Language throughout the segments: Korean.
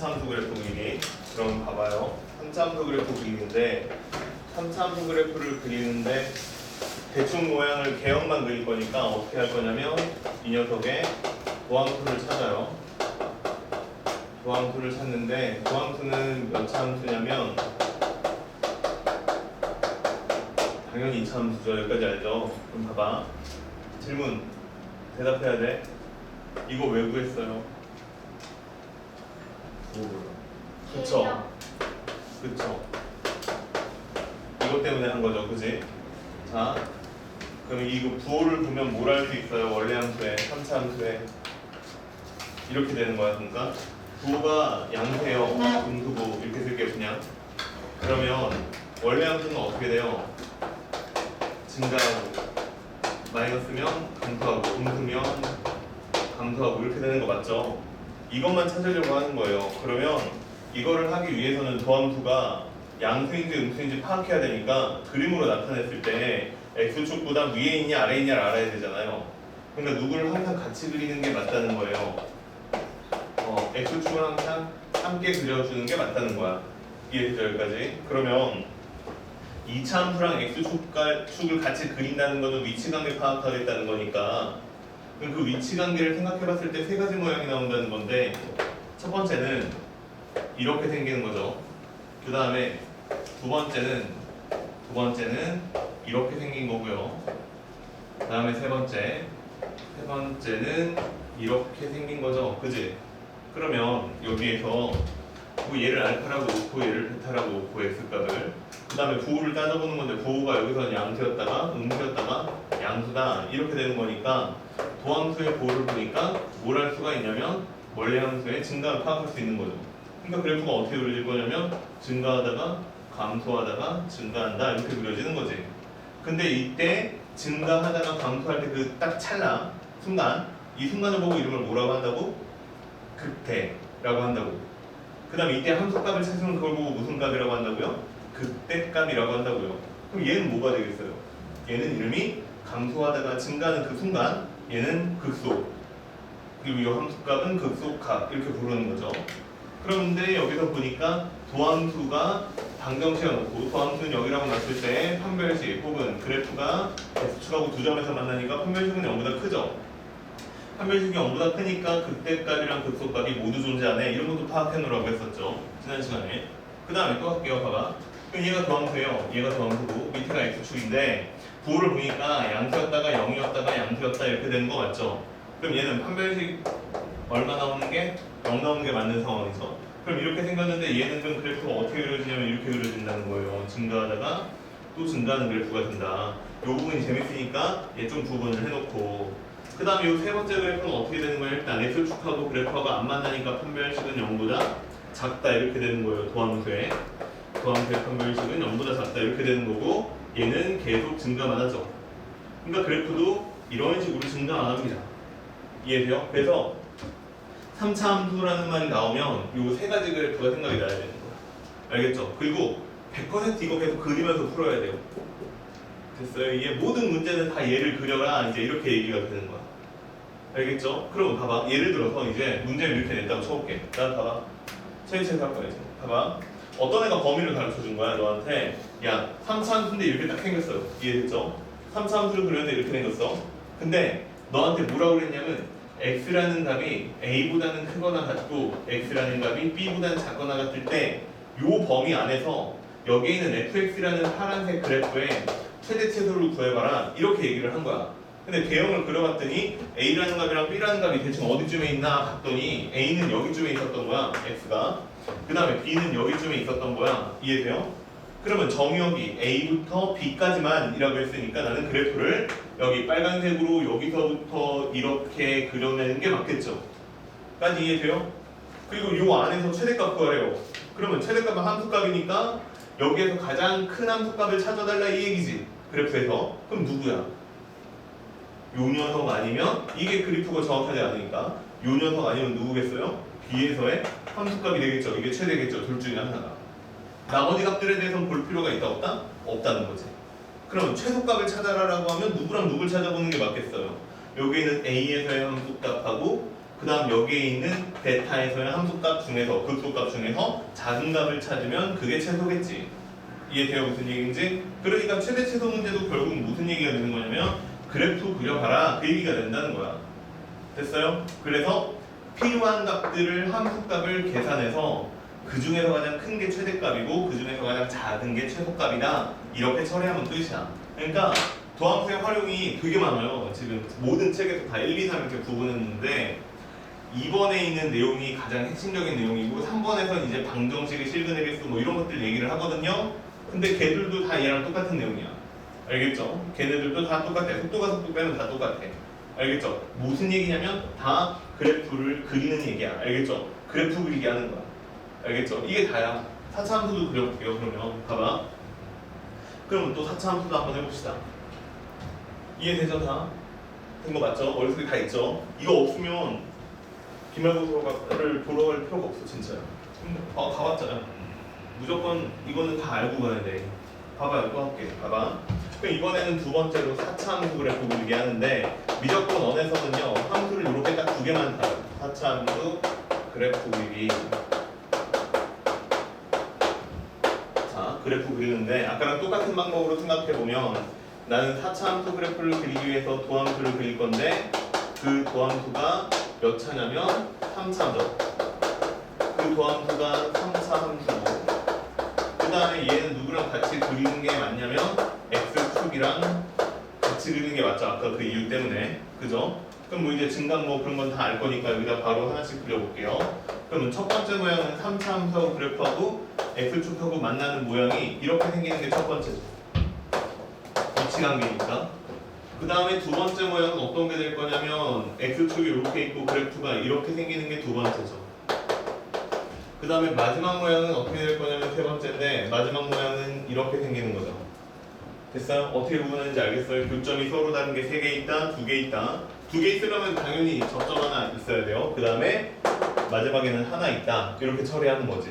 3차함수 그래프 그리기. 그럼 봐봐요. 3차함수 그래프 그리기인데 3차함수 그래프를 그리는데 대충 모양을 개형만 그릴 거니까 어떻게 할 거냐면 이 녀석의 도함수를 찾아요. 도함수를 찾는데 도함수는 몇 차 함수냐면 당연히 2차 함수죠. 여기까지 알죠? 그럼 봐봐. 질문 대답해야 돼. 이거 왜 구했어요? 그쵸? 그쵸? 이것 때문에 한 거죠. 그지? 자, 그럼 이거 부호를 보면 뭘 할 수 있어요? 원래 함수에, 3차 함수에 이렇게 되는 거야. 그러니까 부호가 양수예요. 음수부 이렇게 쓸게요. 그냥. 그러면 원래 함수는 어떻게 돼요? 증가하고 마이너스면 감소하고 음수면 감소하고 이렇게 되는 거 맞죠? 이것만 찾으려고 하는 거예요. 그러면 이거를 하기 위해서는 도함수가 양수인지 음수인지 파악해야 되니까 그림으로 나타냈을 때 x축보다 위에 있냐 아래에 있냐를 알아야 되잖아요. 그러니까 누구를 항상 같이 그리는 게 맞다는 거예요. x축을 항상 함께 그려주는 게 맞다는 거야. 이해했죠? 여기까지? 그러면 2차 함수랑 x축을 같이 그린다는 거는 위치관계 파악하겠다는 거니까 그럼 그 위치관계를 생각해봤을 때 세 가지 모양이 나온다는 건데 첫 번째는 이렇게 생기는 거죠. 그 다음에 두 번째는 이렇게 생긴 거고요. 그 다음에 세 번째는 이렇게 생긴 거죠. 그지? 그러면 여기에서 뭐 얘를 알파라고 놓고 얘를 베타라고 놓고 x값을 그 다음에 부호를 따져보는 건데 부호가 여기서는 양수였다가 음수였다가 양수다 이렇게 되는 거니까 도함수의 부호를 보니까 뭘 할 수가 있냐면 원래 함수의 증가를 파악할 수 있는 거죠. 그러니까 그래프가 어떻게 그려질 거냐면 증가하다가 감소하다가 증가한다 이렇게 그려지는 거지. 근데 이때 증가하다가 감소할 때 그 딱 찰나 순간 이 순간을 보고 이름을 뭐라고 한다고? 극대라고 한다고. 그 다음에 이때 함수값을 찾으면 그걸 보고 무슨 값이라고 한다고요? 극대값이라고 한다고요. 그럼 얘는 뭐가 되겠어요? 얘는 이름이 감소하다가 증가하는 그 순간 얘는 극소 그리고 이 함수값은 극소값 이렇게 부르는 거죠. 그런데 여기서 보니까 도함수가 방정 씌워놓고 도함수는 여기라고 놨을 때 판별식 혹은 그래프가 x축하고 두 점에서 만나니까 판별식은 0보다 크죠. 판별식이 0보다 크니까 극대값이랑 극소값이 모두 존재하네 이런 것도 파악해 놓으라고 했었죠. 지난 시간에. 그 다음에 또 할게요. 봐봐. 그럼 얘가 도함수예요. 얘가 도함수고 밑에가 x축인데 부호를 보니까 양수였다가 0이었다가 양수였다 이렇게 되는 거 맞죠? 그럼 얘는 판별식 얼마 나오는 게 0 나오는 게 맞는 상황이죠. 그럼 이렇게 생겼는데 얘는 그럼 그래프가 어떻게 그려지냐면 이렇게 그려진다는 거예요. 증가하다가 또 증가하는 그래프가 된다. 이 부분이 재밌으니까 얘 좀 구분을 해놓고 그 다음에 이 세 번째 그래프는 어떻게 되는 거예요? 일단 x축하고 그래프가 안 만나니까 판별식은 0보다 작다 이렇게 되는 거예요. 도함수의 판별식은 0보다 작다 이렇게 되는 거고 얘는 계속 증가만 하죠. 그러니까 그래프도 이런 식으로 증가 안 합니다. 이해돼요? 그래서 3차 함수라는 말이 나오면 이 세 가지 그래프가 생각이 나야 되는 거야. 알겠죠? 그리고 100% 이거 계속 그리면서 풀어야 돼요. 됐어요? 이게 모든 문제는 다 얘를 그려라 이제 이렇게 얘기가 되는 거야. 알겠죠? 그럼 봐봐. 예를 들어서 이제 문제를 이렇게 냈다고 쳐볼게. 난 봐봐. 체인체인 할 거야 이제. 봐봐. 어떤 애가 범위를 가르쳐 준 거야 너한테. 야 3차 함수인데 이렇게 딱 생겼어요. 이해됐죠? 3차 함수를 그렸는데 이렇게 생겼어. 근데 너한테 뭐라고 그랬냐면 x라는 값이 a보다는 크거나 같고 x라는 값이 b보다는 작거나 같을 때 요 범위 안에서 여기에 있는 fx라는 파란색 그래프의 최대 최소를 구해봐라 이렇게 얘기를 한 거야. 근데 개형을 그려봤더니 a라는 값이랑 b라는 값이 대충 어디쯤에 있나 봤더니 a는 여기쯤에 있었던 거야 x가. 그 다음에 b는 여기쯤에 있었던 거야. 이해돼요? 그러면 정의역이 a부터 b까지만 이라고 했으니까 나는 그래프를 여기 빨간색으로 여기서부터 이렇게 그려내는 게 맞겠죠? 까지 이해돼요? 그리고 요 안에서 최대값 구하래요. 그러면 최대값은 함수값이니까 여기에서 가장 큰 함수값을 찾아달라 이 얘기지. 그래프에서. 그럼 누구야? 요 녀석 아니면 이게 그래프가 정확하지 않으니까 요 녀석 아니면 누구겠어요? b에서의 함수값이 되겠죠. 이게 최대겠죠. 둘 중에 하나가. 나머지 값들에 대해서는 볼 필요가 있다 없다? 없다는 거지. 그럼 최소값을 찾아라라고 하면 누구랑 누굴 찾아보는 게 맞겠어요? 여기에는 a에서의 함수값하고 그 다음 여기에 있는 베타에서의 함수값 중에서 극소값 중에서 작은 값을 찾으면 그게 최소겠지. 이해돼요? 무슨 얘기인지? 그러니까 최대 최소 문제도 결국 무슨 얘기가 되는 거냐면 그래프 그려봐라 그 얘기가 된다는 거야. 됐어요? 그래서 필요한 값들을 함수값을 계산해서 그 중에서 가장 큰 게 최대값이고 그 중에서 가장 작은 게 최소값이다 이렇게 처리하면 끝이야. 그러니까 도함수의 활용이 되게 많아요. 지금 모든 책에서 다 1, 2, 3 이렇게 구분했는데 2번에 있는 내용이 가장 핵심적인 내용이고 3번에서 이제 방정식의 실근의 개수 뭐 이런 것들 얘기를 하거든요. 근데 걔들도 다 얘랑 똑같은 내용이야. 알겠죠? 걔네들도 다 똑같아. 속도가 속도 빼면 다 똑같아. 알겠죠? 무슨 얘기냐면 다 그래프를 그리는 얘기야. 알겠죠? 그래프 그리기 하는 거야. 알겠죠? 이게 다야. 4차 함수도 그려볼게요. 그러면 봐봐. 그러면 또 4차 함수도 한번 해봅시다. 이해되죠? 다? 된 거 맞죠? 머릿속에 다 있죠? 이거 없으면 기말고사를 보러 갈 필요가 없어 진짜요. 가봤잖아. 무조건 이거는 다 알고 가야 돼. 봐봐요. 또 할게. 봐봐. 그럼 이번에는 두 번째로 4차 함수 그래프 그리기 하는데 미적분 원에서는요 함수를 이렇게 딱 두 개만 다뤄요. 4차 함수 그래프 그리기. 자, 그래프 그리는데 아까랑 똑같은 방법으로 생각해보면 나는 4차 함수 그래프를 그리기 위해서 도함수를 그릴 건데 그 도함수가 몇 차냐면 3차죠. 그 도함수가 3차 함수고 그 다음에 얘는 누구랑 같이 그리는 게 맞냐면 x축이랑 같이 그리는 게 맞죠. 아까 그 이유 때문에. 그죠? 그럼 뭐 이제 증강 뭐 그런 건 다 알 거니까 여기다 바로 하나씩 그려볼게요. 그러면 첫 번째 모양은 3차 함수하고 그래프하고 x축하고 만나는 모양이 이렇게 생기는 게 첫 번째죠. 위치관계니까. 그 다음에 두 번째 모양은 어떤 게 될 거냐면 x축이 이렇게 있고 그래프가 이렇게 생기는 게 두 번째죠. 그 다음에 마지막 모양은 어떻게 될 거냐면 세 번째인데 마지막 모양은 이렇게 생기는 거죠. 됐어요? 어떻게 구분하는지 알겠어요? 교점이 서로 다른 게 3개 있다, 2개 있다. 2개 있으려면 당연히 접점 하나 있어야 돼요. 그 다음에 마지막에는 하나 있다. 이렇게 처리하는 거지.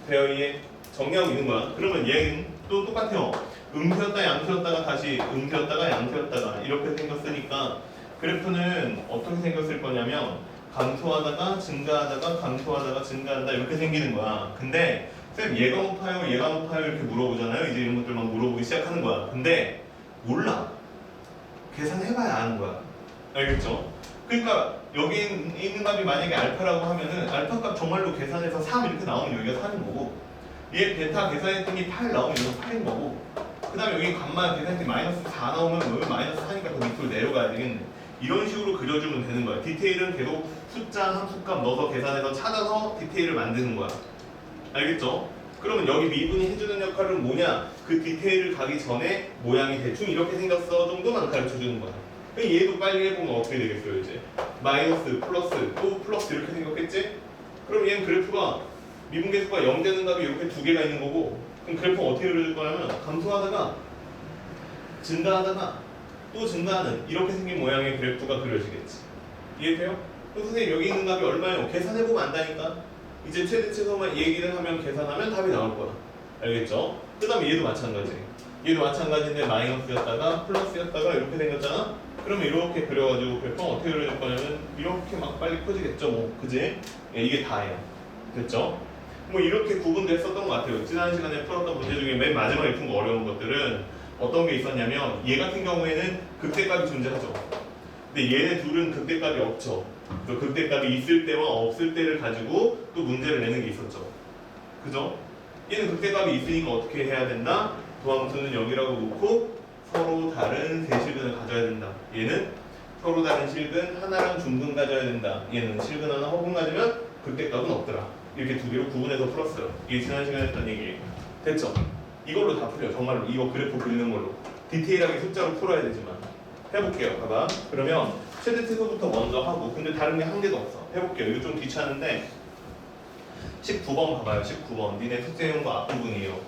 돼요? 이해? 정리하고 있는 거야. 그러면 얘는 또 똑같아요. 음수였다 양수였다가 다시 음수였다가 양수였다가 이렇게 생겼으니까 그래프는 어떻게 생겼을 거냐면 감소하다가 증가하다가 감소하다가 증가한다 이렇게 생기는 거야. 근데 쌤 얘가 높아요 얘가 높아요 이렇게 물어보잖아요. 이제 이런 것들만 물어보기 시작하는 거야. 근데 몰라. 계산해봐야 아는 거야. 알겠죠? 그러니까 여기 있는 값이 만약에 알파라고 하면은 알파 값 정말로 계산해서 3 이렇게 나오면 여기가 3인 거고 얘 베타 계산했더니 8 나오면 여기가 8인 거고 그 다음에 여기 감마 계산했더니 마이너스 4 나오면 여기 마이너스 4니까 더 밑으로 내려가야 되겠네. 이런 식으로 그려주면 되는 거야. 디테일은 계속 숫자 함수값 넣어서 계산해서 찾아서 디테일을 만드는 거야. 알겠죠? 그러면 여기 미분이 해주는 역할은 뭐냐? 그 디테일을 가기 전에 모양이 대충 이렇게 생겼어 정도만 가르쳐주는 거야. 그럼 얘도 빨리 해보면 어떻게 되겠어요 이제? 마이너스, 플러스, 또 플러스 이렇게 생겼겠지? 그럼 얘는 그래프가 미분계수가 0 되는 값이 이렇게 두 개가 있는 거고 그럼 그래프가 어떻게 그려질 거냐면 감소하다가 증가하다가 또 증가하는 이렇게 생긴 모양의 그래프가 그려지겠지. 이해돼요? 그럼 선생님 여기 있는 값이 얼마예요? 계산해보면 안다니까? 이제 최대 최소만 얘기를 하면 계산하면 답이 나올 거야. 알겠죠? 그 다음에 얘도 마찬가지. 얘도 마찬가지인데 마이너스였다가 플러스였다가 이렇게 생겼잖아? 그러면 이렇게 그려가지고 그래프가 어떻게 그려질 거냐면 이렇게 막 빨리 커지겠죠 뭐. 그지? 예, 이게 다예요. 됐죠? 뭐 이렇게 구분도 했었던 것 같아요. 지난 시간에 풀었던 문제 중에 맨 마지막에 푼 거 어려운 것들은 어떤 게 있었냐면 얘 같은 경우에는 극대값이 존재하죠. 근데 얘네 둘은 극대값이 없죠. 그래서 극대값이 있을 때와 없을 때를 가지고 또 문제를 내는 게 있었죠. 그죠? 얘는 극대값이 있으니까 어떻게 해야 된다? 도함수는 0이라고 놓고 서로 다른 세 실근을 가져야 된다. 얘는 서로 다른 실근 하나랑 중근 가져야 된다. 얘는 실근 하나 허분 가지면 극대값은 없더라. 이렇게 두 개로 구분해서 풀었어요. 이게 지난 시간에 했던 얘기예요. 됐죠? 이걸로 다 풀려. 정말로 이거 그래프 그리는 걸로. 디테일하게 숫자로 풀어야 되지만 해볼게요. 봐봐. 그러면 최대 최소부터 먼저 하고 근데 다른 게 한 개도 없어. 해볼게요. 이거 좀 귀찮은데 19번 봐봐요. 19번 니네 숙제해온 거 앞부분이에요.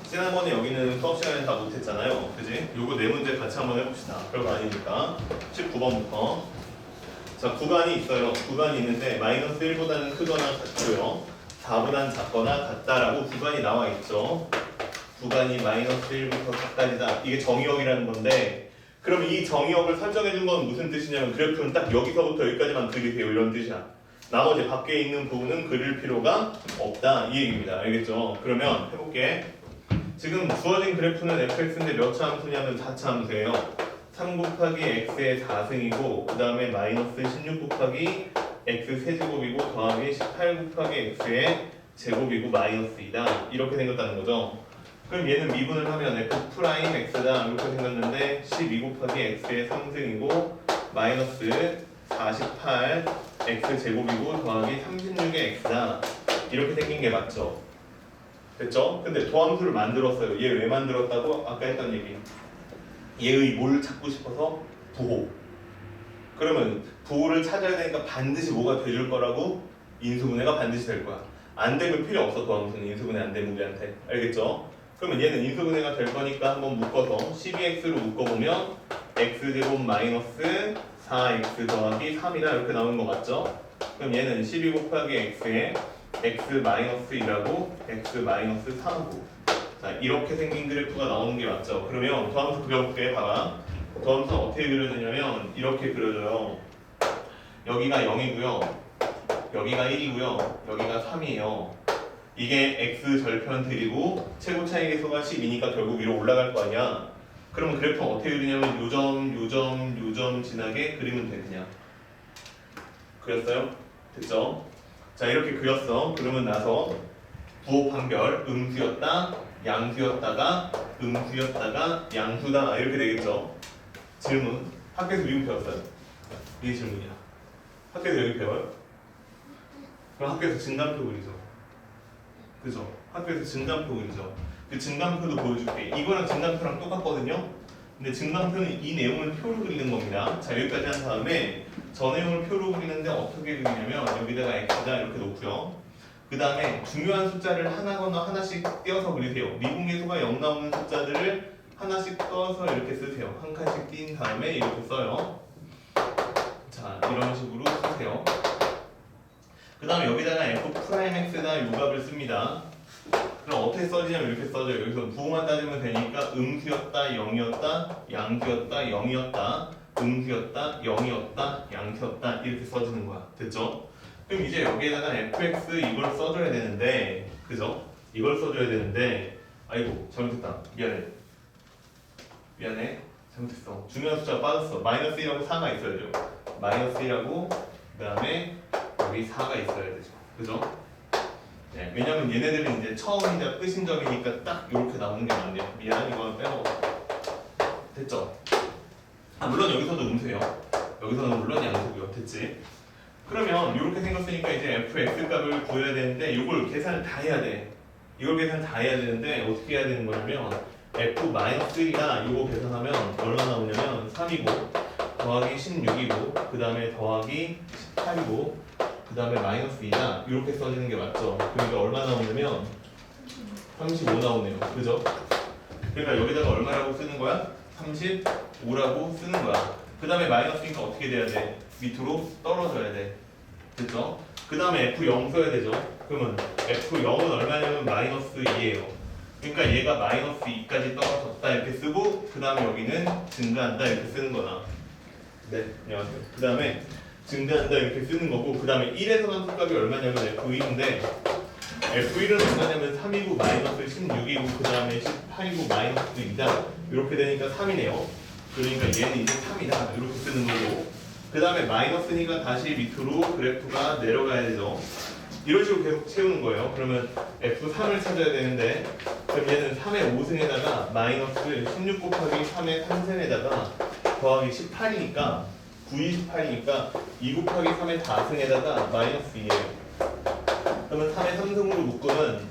지난번에 여기는 수업 시간에 다 못했잖아요. 그지? 요거 네 문제 같이 한번 해봅시다. 별거 아니니까 19번부터 자 구간이 있어요. 구간이 있는데 마이너스 1보다는 크거나 같고요 4보다는 작거나 같다라고 구간이 나와 있죠. 구간이 마이너스 1부터 4까지다. 이게 정의역이라는 건데 그럼 이 정의역을 설정해 준 건 무슨 뜻이냐면 그래프는 딱 여기서부터 여기까지만 그리세요 이런 뜻이야. 나머지 밖에 있는 부분은 그릴 필요가 없다 이 얘기입니다. 알겠죠? 그러면 해볼게. 지금 주어진 그래프는 fx인데 몇 차 함수냐면 4차 함수예요. 3 곱하기 x의 4승이고 그 다음에 마이너스 16 곱하기 x 세제곱이고 더하기 18 곱하기 x의 제곱이고 마이너스이다. 이렇게 생겼다는 거죠. 그럼 얘는 미분을 하면 f 프라임 x다 이렇게 생겼는데 12 곱하기 x의 3승이고 마이너스 48 x 제곱이고 더하기 36의 x다. 이렇게 생긴 게 맞죠? 됐죠? 근데 도함수를 만들었어요. 얘 왜 만들었다고? 아까 했던 얘기. 얘의 뭘 찾고 싶어서? 부호. 그러면 부호를 찾아야 되니까 반드시 뭐가 돼줄 거라고? 인수분해가 반드시 될 거야. 안 되면 필요 없어. 도함수는 인수분해 안 되는 우리한테. 알겠죠? 그러면 얘는 인수분해가 될 거니까 한번 묶어서 12x로 묶어보면 x제곱 마이너스 4x 더하기 3이다 이렇게 나오는 거 맞죠? 그럼 얘는 12 곱하기 x에 x 마이너스 1하고 x 마이너스 3하고 자 이렇게 생긴 그래프가 나오는 게 맞죠? 그러면 도함수 그려볼게. 봐봐. 도함수는 어떻게 그려지냐면 이렇게 그려져요. 여기가 0이고요 여기가 1이고요 여기가 3이에요 이게 x 절편들이고 최고 차이계수가 10이니까 결국 위로 올라갈 거 아니야. 그러면 그래프는 어떻게 그리냐면 요점 요점 요점 지나게 그리면 돼. 그냥 그렸어요? 됐죠? 자 이렇게 그렸어. 그러면 나서 부호 판별 음수였다 양수였다가 음수였다가 양수다 이렇게 되겠죠. 질문 학교에서 미분 배웠어요? 이게 질문이야. 학교에서 여기 배워요? 그럼 학교에서 증감표 그리죠. 그죠? 학교에서 증감표 그리죠. 그 증감표도 보여줄게. 이거랑 증감표랑 똑같거든요. 근데 증감표는 이 내용을 표로 그리는 겁니다. 자 여기까지 한 다음에 저 내용을 표로 그리는데 어떻게 그리냐면 여기다가 x다 이렇게 놓고요. 그 다음에 중요한 숫자를 하나거나 하나씩 띄어서 그리세요. 미분계수가 0 나오는 숫자들을 하나씩 떠서 이렇게 쓰세요. 한 칸씩 띈 다음에 이렇게 써요. 자 이런 식으로 쓰세요. 그 다음에 여기다가 f 프라임 x다 요값을 씁니다. 그럼 어떻게 써지냐면 이렇게 써져요. 여기서 부호만 따지면 되니까 음수였다 0이었다 양수였다 0이었다 음수였다 0이었다 양수였다 이렇게 써지는 거야. 됐죠? 그럼 이제 여기에다가 fx 이걸 써줘야 되는데 그죠? 이걸 써줘야 되는데 아이고 잘못했다. 미안해 잘못했어. 중요한 숫자가 빠졌어. 마이너스 1하고 4가 있어야죠. 마이너스 1하고 그 다음에 여기 4가 있어야 되죠. 그죠? 네, 왜냐면 얘네들은 이제 처음이자 끝인점이니까 딱 이렇게 나오는 게 맞네요. 미안 이거 빼먹어. 됐죠? 아 물론 여기서도 음수예요. 여기서는 물론 양수고요. 됐지? 그러면 이렇게 생겼으니까 이제 fx 값을 구해야 되는데 이걸 계산을 다 해야 돼. 이걸 계산 다 해야 되는데 어떻게 해야 되는 거냐면 f-1이다 이거 계산하면 얼마 나오냐면 3이고 더하기 16이고 그 다음에 더하기 18이고 그 다음에 마이너스 2다 이렇게 써지는 게 맞죠. 그러니까 얼마 나오냐면 35 나오네요. 그죠? 그러니까 여기다가 얼마라고 쓰는 거야? 35라고 쓰는 거야. 그 다음에 마이너스니까 어떻게 돼야 돼? 밑으로 떨어져야 돼. 됐죠? 그 다음에 F0 써야 되죠. 그러면 F0은 얼마냐면 마이너스 2예요. 그러니까 얘가 마이너스 2까지 떨어졌다 이렇게 쓰고 그 다음에 여기는 증가한다 이렇게 쓰는 거다. 네, 안녕하세요. 그 다음에 증가한다 이렇게 쓰는 거고 그 다음에 1에서 난 수값이 얼마냐면 F1인데 F1은 얼마냐면 3이고 마이너스 16이고 그 다음에 18이고 마이너스 2다 이렇게 되니까 3이네요. 그러니까 얘는 이제 3이다 이렇게 쓰는 거고 그 다음에 마이너스니까 다시 밑으로 그래프가 내려가야 되죠. 이런 식으로 계속 채우는 거예요. 그러면 F3을 찾아야 되는데 그럼 얘는 3의 5승에다가 마이너스 16 곱하기 3의 3승에다가 더하기 18이니까 9, 28이니까 2 곱하기 3의 4승에다가 마이너스 2예요. 그러면 3의 3승으로 묶으면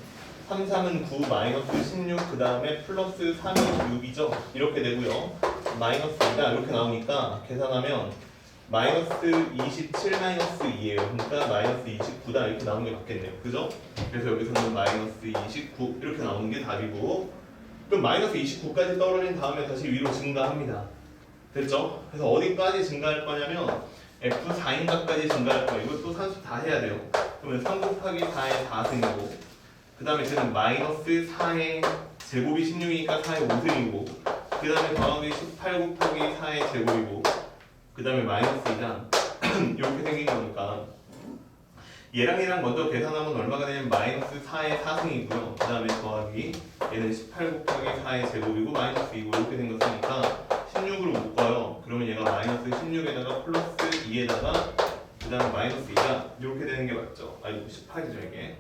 3, 3은 9, 마이너스 16, 그 다음에 플러스 3이 6이죠. 이렇게 되고요. 마이너스 2다 이렇게 나오니까 계산하면 마이너스 27 마이너스 2예요. 그러니까 마이너스 29다 이렇게 나오는 게 맞겠네요. 그죠? 그래서 여기서는 마이너스 29 이렇게 나오는 게 답이고 그럼 마이너스 29까지 떨어진 다음에 다시 위로 증가합니다. 됐죠? 그래서 어디까지 증가할 거냐면 F4인가까지 증가할 거예요. 이것도 산수 다 해야 돼요. 그러면 3 곱하기 4의 4승이고 그 다음에 쟤는 마이너스 4의 제곱이 16이니까 4의 5승이고 그 그 다음에 더하기 18 곱하기 4의 제곱이고 그 다음에 마이너스 2다 이렇게 생긴 거니까 얘랑 얘랑 먼저 계산하면 얼마가 되냐면 마이너스 4의 4승이고요. 그 다음에 더하기 얘는 18 곱하기 4의 제곱이고 마이너스 2고 이렇게 생겼으니까 16으로 묶어요. 그러면 얘가 마이너스 16에다가 플러스 2에다가 그 다음에 마이너스 2가 이렇게 되는 게 맞죠? 아이고 18이죠 이게.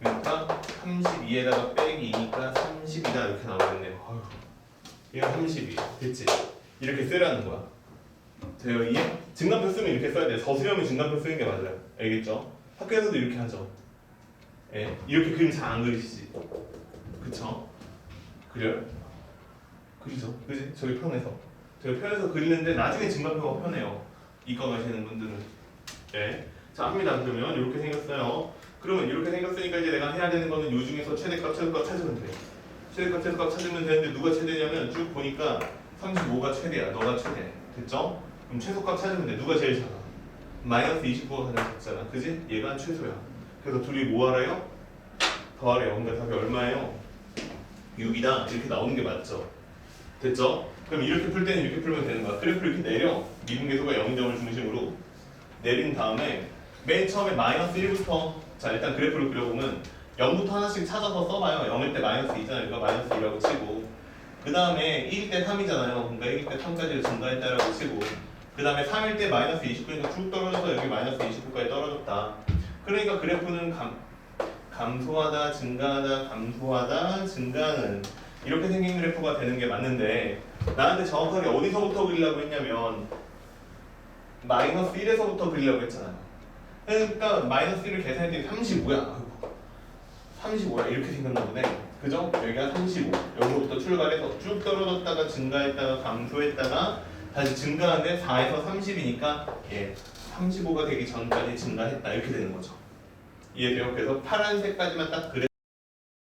그러니까 32에다가 빼기 2니까 30이다 이렇게 나오겠네요. 아휴, 얘가 32 됐지? 이렇게 쓰라는 거야. 돼요 이해? 증간표 쓰면 이렇게 써야 돼. 서술형이 증간표 쓰는 게 맞아요. 알겠죠? 학교에서도 이렇게 하죠. 예, 이렇게 그림 잘 안 그리시지? 그쵸? 그래요? 그리죠? 그지? 저기 편해서 그리는데 나중에 증간표가 편해요. 이과 가시는 분들은. 네. 자 합니다. 그러면 이렇게 생겼어요. 그러면 이렇게 생겼으니까 이제 내가 해야 되는 거는 요 중에서 최대값 찾으면 돼. 최대값 찾으면 되는데 누가 최대냐면 쭉 보니까 35가 최대야. 너가 최대. 됐죠? 그럼 최소값 찾으면 돼. 누가 제일 작아? 마이너스 29가 가장 작잖아. 그지? 얘가 최소야. 그래서 둘이 뭐 하래요? 더하래요. 그러니까 답이 얼마예요? 6이다. 이렇게 나오는 게 맞죠? 됐죠? 그럼 이렇게 풀 때는 이렇게 풀면 되는 거야. 그래프를 이렇게 내려. 미분계수가 0점을 중심으로 내린 다음에 맨 처음에 마이너스 1부터 자 일단 그래프를 그려보면 0부터 하나씩 찾아서 써봐요. 0일 때 마이너스 2잖아요. 이거 마이너스 2라고 치고 그 다음에 1일 때 3이잖아요. 그러니까 1일 때 3까지 증가했다라고 치고 그 다음에 3일 때 마이너스 29니까 쭉 떨어져서 여기 마이너스 29까지 떨어졌다. 그러니까 그래프는 감소하다 증가하다 감소하다 증가하는 이렇게 생긴 그래프가 되는 게 맞는데 나한테 정확하게 어디서부터 그리려고 했냐면 마이너스 1에서부터 그리려고 했잖아요. 그러니까 마이너스 1을 계산했더니 35야. 35야 이렇게 생겼나 보네. 그죠? 여기가 35. 여기서부터 출발해서 쭉 떨어졌다가 증가했다가 감소했다가 다시 증가하는데 4에서 30이니까 예, 35가 되기 전까지 증가했다 이렇게 되는 거죠. 이해돼요? 그래서 파란색까지만 딱 그래.